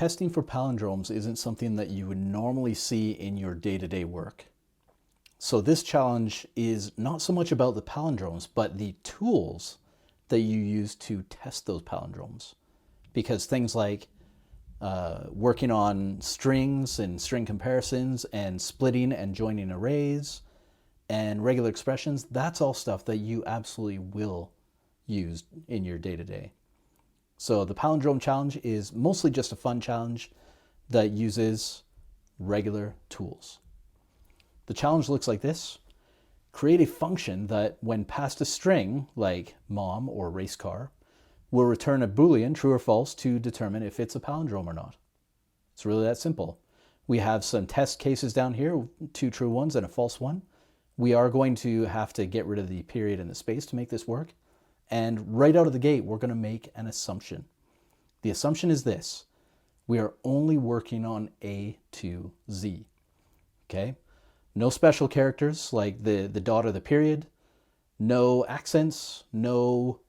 testing for palindromes isn't something that you would normally see in your day-to-day work. So this challenge is not so much about the palindromes, but the tools that you use to test those palindromes. Because things like working on strings and string comparisons and splitting and joining arrays and regular expressions, that's all stuff that you absolutely will use in your day-to-day. So the palindrome challenge is mostly just a fun challenge that uses regular tools. The challenge looks like this. Create a function that when passed a string like mom or race car will return a Boolean, true or false, to determine if it's a palindrome or not. It's really that simple. We have some test cases down here, 2 true ones and a false one. We are going to have to get rid of the period and the space to make this work. And right out of the gate, we're going to make an assumption. The assumption is this. We are only working on A to Z. Okay? No special characters like the dot or the period. No accents. No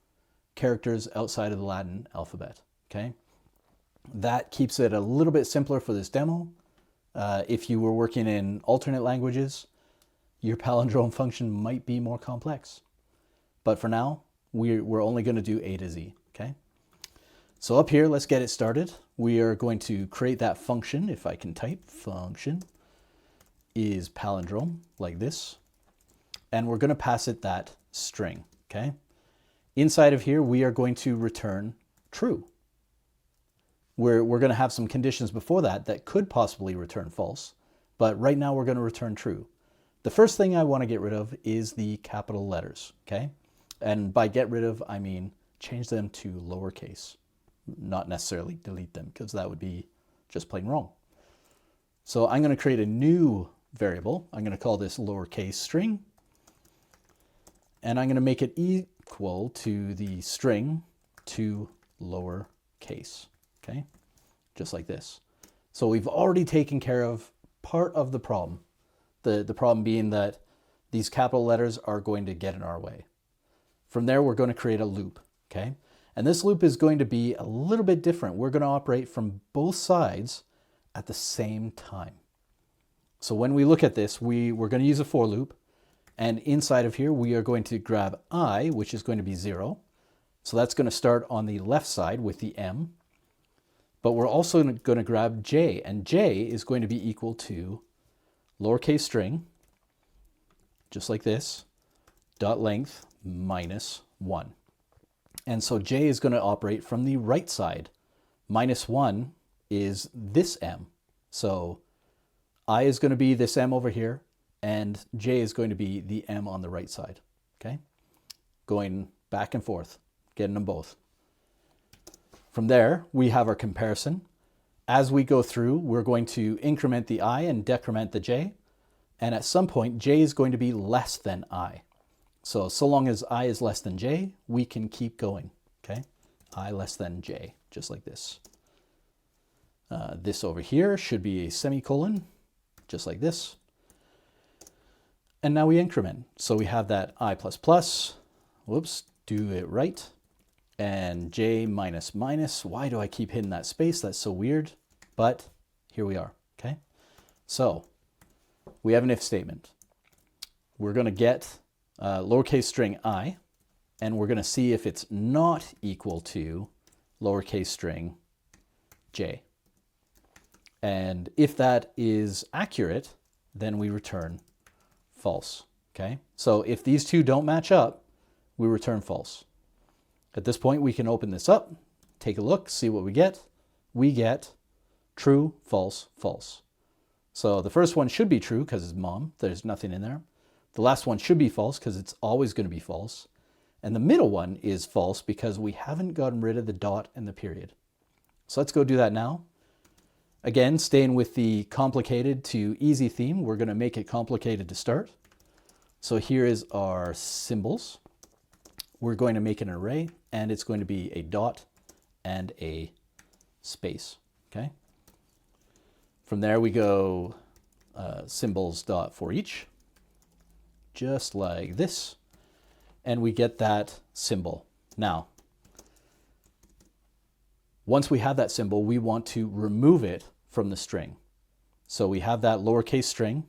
characters outside of the Latin alphabet. Okay? That keeps it a little bit simpler for this demo. If you were working in alternate languages, your palindrome function might be more complex. But for now, we're only going to do A to Z, okay? So up here, let's get it started. We are going to create that function. If I can type, function is palindrome, like this. And we're going to pass it that string, okay? Inside of here, we are going to return true. We're going to have some conditions before that could possibly return false. But right now, we're going to return true. The first thing I want to get rid of is the capital letters, okay? And by get rid of, I mean change them to lowercase, not necessarily delete them, because that would be just plain wrong. So I'm going to create a new variable. I'm going to call this lowercase string, and I'm going to make it equal to the string to lowercase, okay? Just like this. So we've already taken care of part of the problem. The problem being that these capital letters are going to get in our way. From there, we're going to create a loop, okay? And this loop is going to be a little bit different. We're going to operate from both sides at the same time. So when we look at this, we're going to use a for loop. And inside of here, we are going to grab I, which is going to be 0. So that's going to start on the left side with the M. But we're also going to grab J, and J is going to be equal to lowercase string, just like this, dot length minus 1. And so J is going to operate from the right side. Minus 1 is this M. So I is going to be this M over here, and J is going to be the M on the right side. Okay? Going back and forth, getting them both. From there, we have our comparison. As we go through, we're going to increment the I and decrement the J. And at some point, J is going to be less than I. So long as I is less than J, we can keep going, okay? I less than J, just like this. This over here should be a semicolon, just like this. And now we increment. So we have that I plus plus, whoops, do it right. And J minus minus, why do I keep hitting that space? That's so weird, but here we are, okay? So we have an if statement. We're gonna get lowercase string I, and we're going to see if it's not equal to lowercase string j. And if that is accurate, then we return false, okay? So if these two don't match up, we return false. At this point, we can open this up, take a look, see what we get. We get true, false, false. So the first one should be true because it's mom. There's nothing in there. The last one should be false because it's always going to be false. And the middle one is false because we haven't gotten rid of the dot and the period. So let's go do that now. Again, staying with the complicated to easy theme, we're going to make it complicated to start. So here is our symbols. We're going to make an array, and it's going to be a dot and a space, okay? From there we go symbols dot for each, just like this, and we get that symbol. Now, Once we have that symbol, we want to remove it from the string. So we have that lowercase string,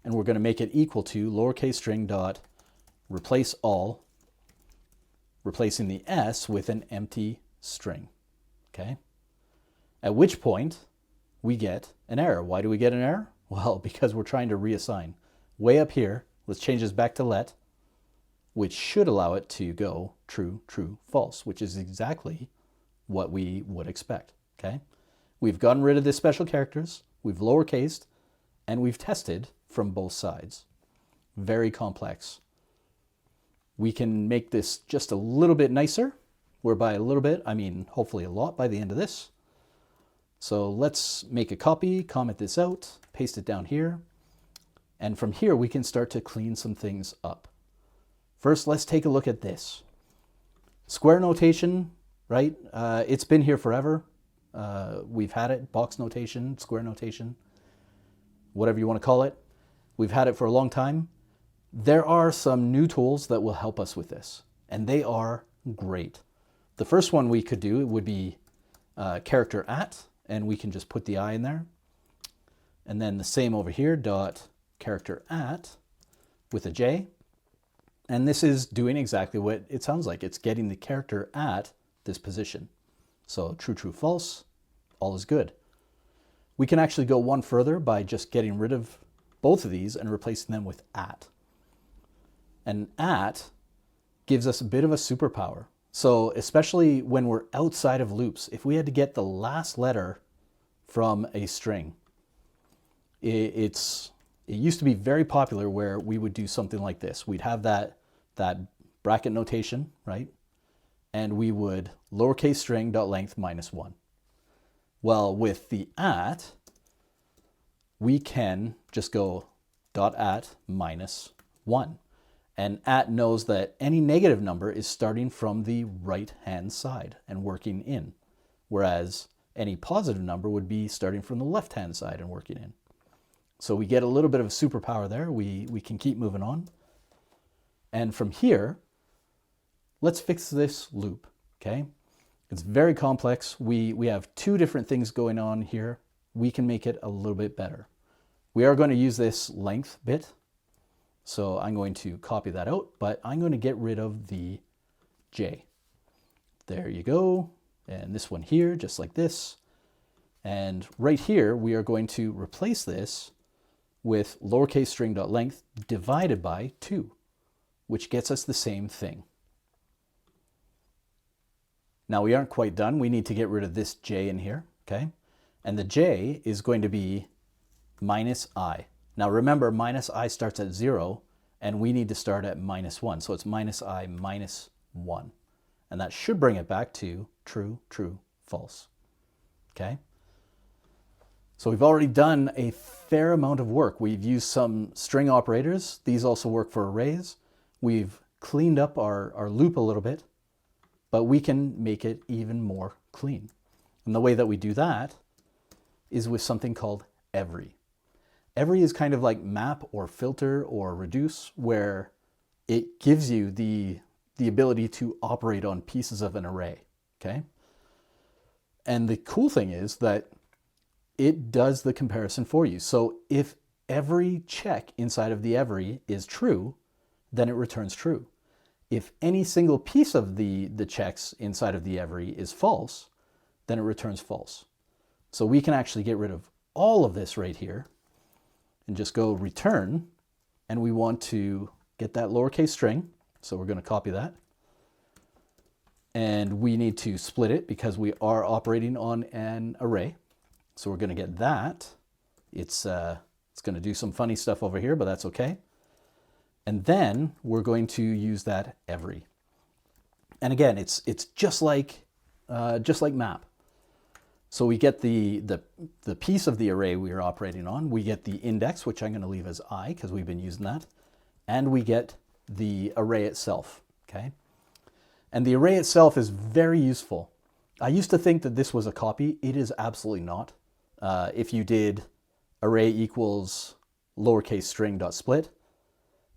and we're going to make it equal to lowercase string dot replace all, replacing the S with an empty string. Okay? At which point we get an error. Why do we get an error? Well, because we're trying to reassign. Way up here, let's change this back to let, which should allow it to go true, true, false, which is exactly what we would expect. Okay? We've gotten rid of the special characters, we've lowercased, and we've tested from both sides. Very complex. We can make this just a little bit nicer, whereby a little bit, I mean hopefully a lot by the end of this. So let's make a copy, comment this out, paste it down here, and from here we can start to clean some things up. First, let's take a look at this. Square notation, right? It's been here forever. We've had it, box notation, square notation, whatever you want to call it. We've had it for a long time. There are some new tools that will help us with this, and they are great. The first one we could do would be character at, and we can just put the I in there. And then the same over here, dot character at with a J. And this is doing exactly what it sounds like. It's getting the character at this position. So true, true, false, all is good. We can actually go one further by just getting rid of both of these and replacing them with at. And at gives us a bit of a superpower. So especially when we're outside of loops, if we had to get the last letter from a string, it used to be very popular where we would do something like this. We'd have that bracket notation, right? And we would lowercase string dot length -1. Well, with the at, we can just go dot at -1. And at knows that any negative number is starting from the right-hand side and working in, whereas any positive number would be starting from the left-hand side and working in. So we get a little bit of a superpower there. We can keep moving on. And from here, let's fix this loop, okay? It's very complex. We have two different things going on here. We can make it a little bit better. We are going to use this length bit. So I'm going to copy that out, but I'm going to get rid of the J. There you go. And this one here, just like this. And right here, we are going to replace this with lowercase string dot length divided by 2, which gets us the same thing. Now we aren't quite done. We need to get rid of this J in here, okay? And the J is going to be -I. Now remember, -I starts at 0, and we need to start at -1. So it's -I -1. And that should bring it back to true, true, false. Okay? So we've already done a fair amount of work. We've used some string operators. These also work for arrays. We've cleaned up our loop a little bit, but we can make it even more clean. And the way that we do that is with something called every. Every is kind of like map or filter or reduce, where it gives you the ability to operate on pieces of an array, okay? And the cool thing is that it does the comparison for you. So if every check inside of the every is true, then it returns true. If any single piece of the checks inside of the every is false, then it returns false. So we can actually get rid of all of this right here and just go return, and we want to get that lowercase string, so we're going to copy that. And we need to split it because we are operating on an array. So we're going to get that. It's going to do some funny stuff over here, but that's okay. And then we're going to use that every. And again, it's just like map. So we get the piece of the array we are operating on. We get the index, which I'm going to leave as I because we've been using that. And we get the array itself, okay? And the array itself is very useful. I used to think that this was a copy. It is absolutely not. If you did array equals lowercase string dot split,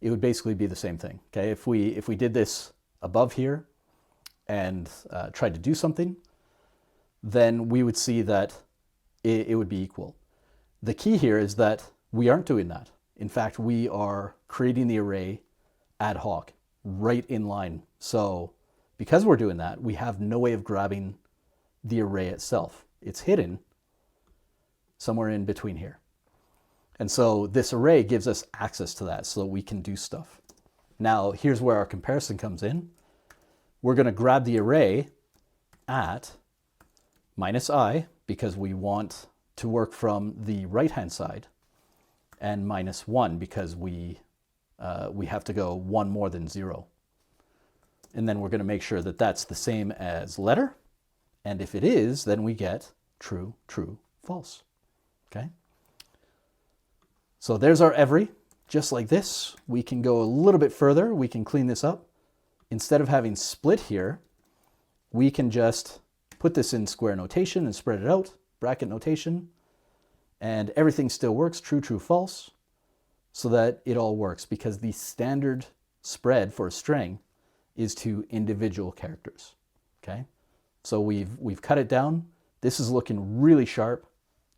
it would basically be the same thing, okay? If we did this above here and tried to do something, then we would see that it would be equal. The key here is that we aren't doing that. In fact, we are creating the array ad hoc, right in line. So because we're doing that, we have no way of grabbing the array itself. It's hidden somewhere in between here. And so this array gives us access to that so that we can do stuff. Now, here's where our comparison comes in. We're going to grab the array at -i, because we want to work from the right-hand side, and -1, because we have to go one more than 0. And then we're going to make sure that that's the same as letter. And if it is, then we get true, true, false. Okay? So there's our every. Just like this, we can go a little bit further. We can clean this up. Instead of having split here, we can just put this in square notation and spread it out, bracket notation, and everything still works, true, true, false, so that it all works, because the standard spread for a string is to individual characters. Okay? So we've cut it down. This is looking really sharp.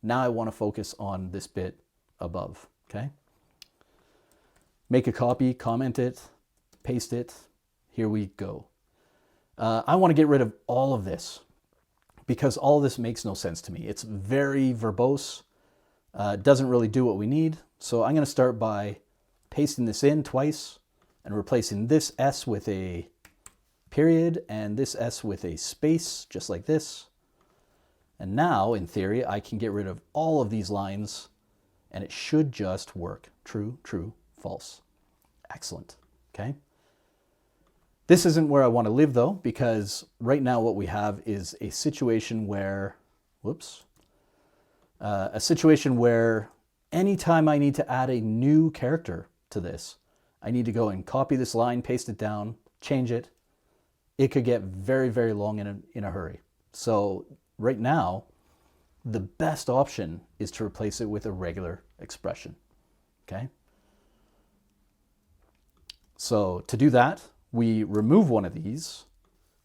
Now I want to focus on this bit above. Okay? Make a copy, comment it, paste it. Here we go. I want to get rid of all of this, because all of this makes no sense to me. It's very verbose. Doesn't really do what we need. So I'm going to start by pasting this in twice and replacing this S with a period and this S with a space, just like this. And now, in theory, I can get rid of all of these lines and it should just work. True, true, false. Excellent. Okay. This isn't where I want to live though, because right now what we have is a situation where, anytime I need to add a new character to this, I need to go and copy this line, paste it down, change it. It could get very, very long in a hurry. So right now, the best option is to replace it with a regular expression. Okay? So to do that, we remove one of these.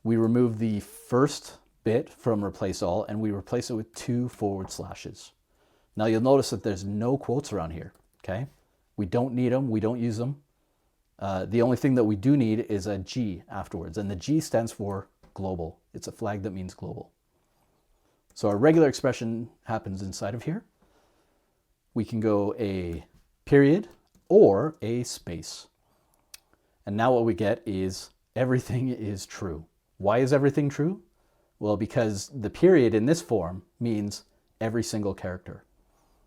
We remove the first bit from replace all, and we replace it with 2 forward slashes. Now you'll notice that there's no quotes around here. Okay? We don't need them. We don't use them. The only thing that we do need is a G afterwards, and the G stands for global. It's a flag that means global. So our regular expression happens inside of here. We can go a period or a space. And now what we get is everything is true. Why is everything true? Well, because the period in this form means every single character.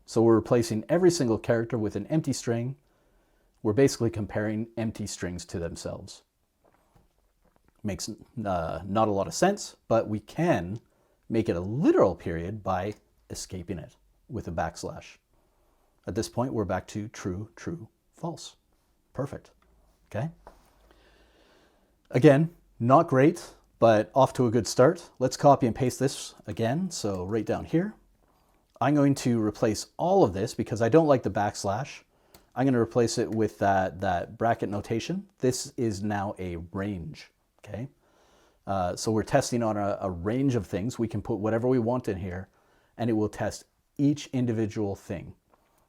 So we're replacing every single character with an empty string. We're basically comparing empty strings to themselves. Makes not a lot of sense, but we can make it a literal period by escaping it with a backslash. At this point, we're back to true, true, false. Perfect. Okay? Again, not great, but off to a good start. Let's copy and paste this again. So right down here, I'm going to replace all of this because I don't like the backslash. I'm going to replace it with that bracket notation. This is now a range. Okay? So we're testing on a range of things. We can put whatever we want in here, and it will test each individual thing.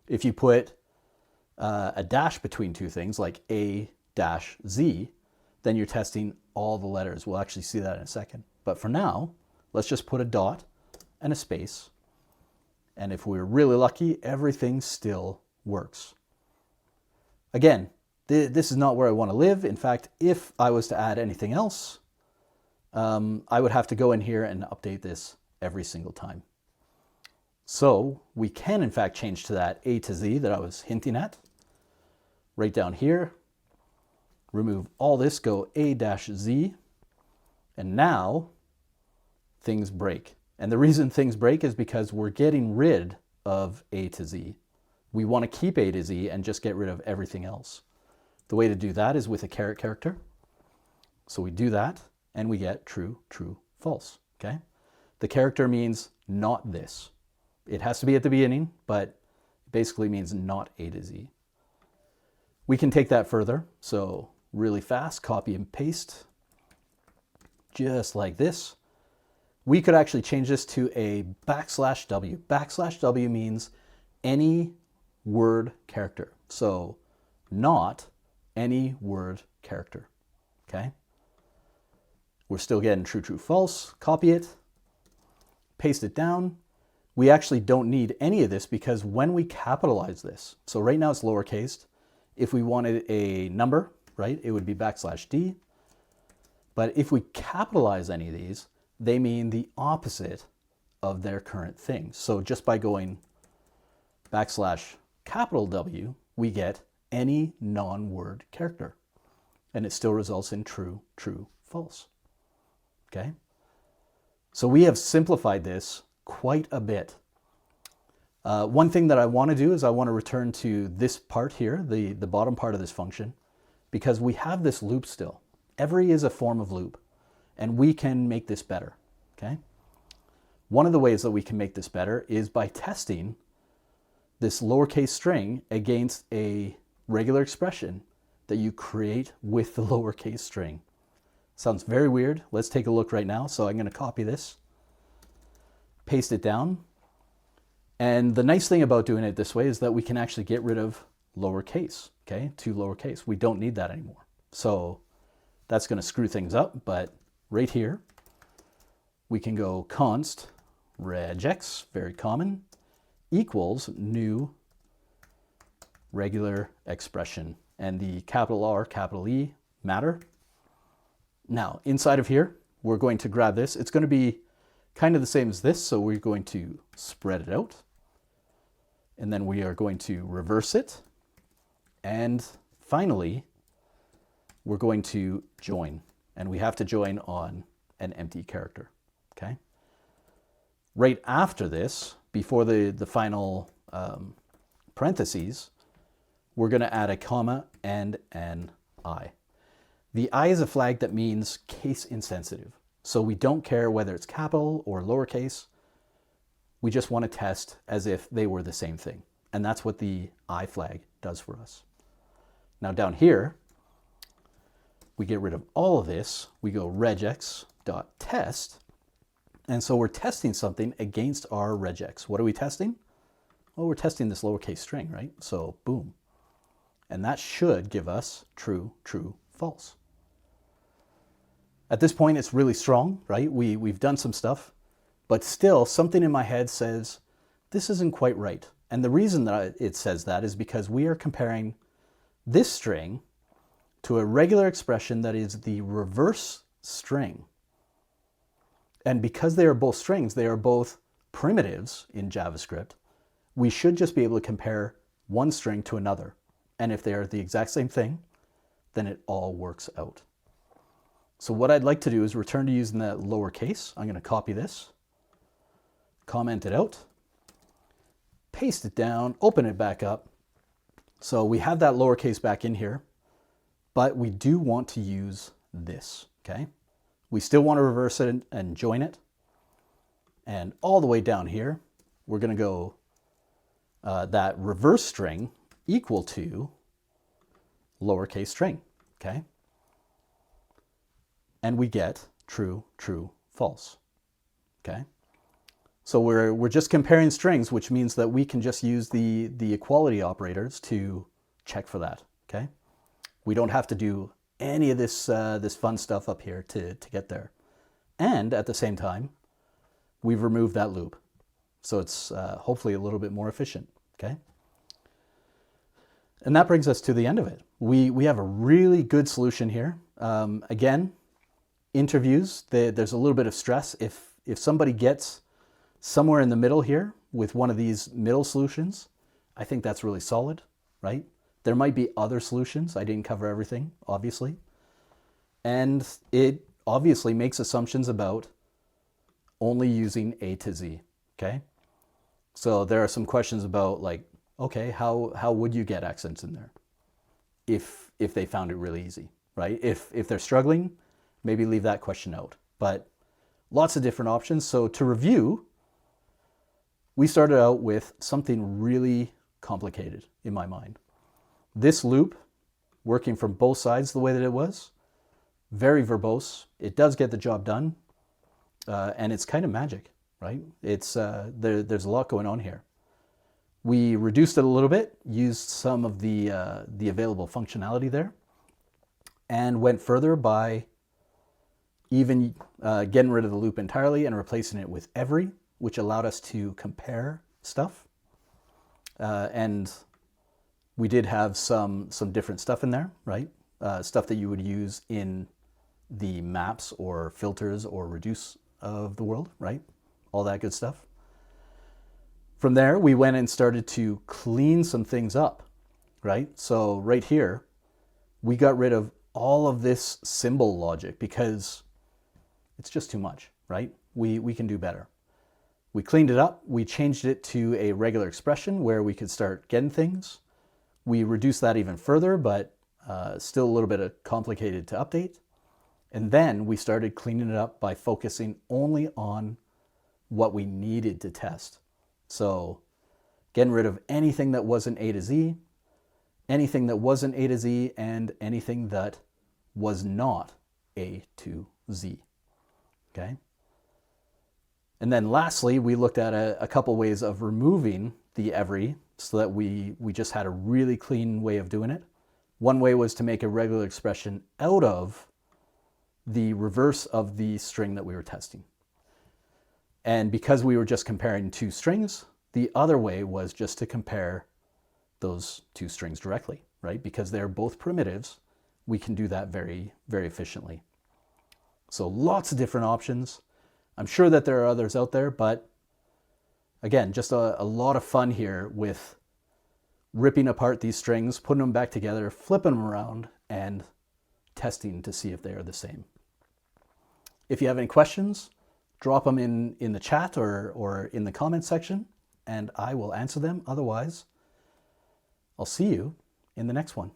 If you put a dash between two things, like A dash Z, then you're testing all the letters. We'll actually see that in a second. But for now, let's just put a dot and a space. And if we're really lucky, everything still works. Again, this is not where I want to live. In fact, if I was to add anything else, I would have to go in here and update this every single time. So we can, in fact, change to that A to Z that I was hinting at. Right down here, remove all this, go A-Z, and now things break. And the reason things break is because we're getting rid of A to Z. We want to keep A to Z and just get rid of everything else. The way to do that is with a caret character. So we do that, and we get true, true, false. Okay? The character means not this. It has to be at the beginning, but it basically means not A to Z. We can take that further. So really fast, copy and paste, just like this. we could actually change this to a \W. \W means any word character. So not any word character, okay? We're still getting true, true, false. Copy it, paste it down. We actually don't need any of this because when we capitalize this, so right now it's lowercase. If we wanted a number, right, it would be \D. But if we capitalize any of these, they mean the opposite of their current thing. So just by going \W, we get any non-word character. And it still results in true, true, false. Okay? So we have simplified this quite a bit. One thing that I want to do is I want to return to this part here, the bottom part of this function, because we have this loop still. Every is a form of loop, and we can make this better. Okay? One of the ways that we can make this better is by testing this lowercase string against a regular expression that you create with the lowercase string. Sounds very weird. Let's take a look right now. So I'm going to copy this, paste it down. And the nice thing about doing it this way is that we can actually get rid of lowercase, okay, to lowercase. We don't need that anymore. So that's going to screw things up, but right here, we can go const regex, very common, equals new regular expression. And the capital R, capital E matter. Now, inside of here, we're going to grab this. It's going to be kind of the same as this, so we're going to spread it out. And then we are going to reverse it. And finally, we're going to join. And we have to join on an empty character, okay? Right after this, before the final parentheses, we're going to add a comma and an I. The I is a flag that means case insensitive. So we don't care whether it's capital or lowercase. We just want to test as if they were the same thing. And that's what the I flag does for us. Now down here, we get rid of all of this. We go regex.test. And so we're testing something against our regex. What are we testing? Well, we're testing this lowercase string, right? So boom. And that should give us true, true, false. At this point, it's really strong, right? We've done some stuff, but still something in my head says, this isn't quite right. And the reason that it says that is because we are comparing this string to a regular expression that is the reverse string. And because they are both strings, they are both primitives in JavaScript, we should just be able to compare one string to another. And if they are the exact same thing, then it all works out. So what I'd like to do is return to using that lowercase. I'm going to copy this, comment it out, paste it down, open it back up. So we have that lowercase back in here, but we do want to use this, okay? We still want to reverse it and join it. And all the way down here, we're going to go that reverse string equal to lowercase string, okay? And we get true, true, false, okay? So we're just comparing strings, which means that we can just use the equality operators to check for that, okay? We don't have to do any of this this fun stuff up here to get there. And at the same time, we've removed that loop. So it's hopefully a little bit more efficient, okay? And that brings us to the end of it. We have a really good solution here. Again, interviews, there's a little bit of stress. If somebody gets somewhere in the middle here with one of these middle solutions, I think that's really solid, right? There might be other solutions. I didn't cover everything, obviously. And it obviously makes assumptions about only using A to Z, okay? So there are some questions about like, okay, how would you get accents in there if they found it really easy, right? If they're struggling, maybe leave that question out. But lots of different options. So to review, we started out with something really complicated in my mind. This loop, working from both sides the way that it was, very verbose. It does get the job done. and it's kind of magic, right? It's there's a lot going on here. We reduced it a little bit, used some of the available functionality there, and went further by even getting rid of the loop entirely and replacing it with every, which allowed us to compare stuff. And we did have some different stuff in there, right? Stuff that you would use in the maps or filters or reduce of the world, right? All that good stuff. From there, we went and started to clean some things up, right? So right here, we got rid of all of this symbol logic because it's just too much, right? We can do better. We cleaned it up. We changed it to a regular expression where we could start getting things. We reduced that even further, but still a little bit complicated to update. And then we started cleaning it up by focusing only on what we needed to test. So getting rid of anything that wasn't A to Z, anything that wasn't A to Z, and anything that was not A to Z. Okay? And then lastly, we looked at a couple ways of removing the every so that we just had a really clean way of doing it. One way was to make a regular expression out of the reverse of the string that we were testing. And because we were just comparing two strings, the other way was just to compare those two strings directly, right? Because they're both primitives, we can do that very, very efficiently. So lots of different options. I'm sure that there are others out there, but again, just a lot of fun here with ripping apart these strings, putting them back together, flipping them around, and testing to see if they are the same. If you have any questions, drop them in the chat or in the comment section, and I will answer them. Otherwise, I'll see you in the next one.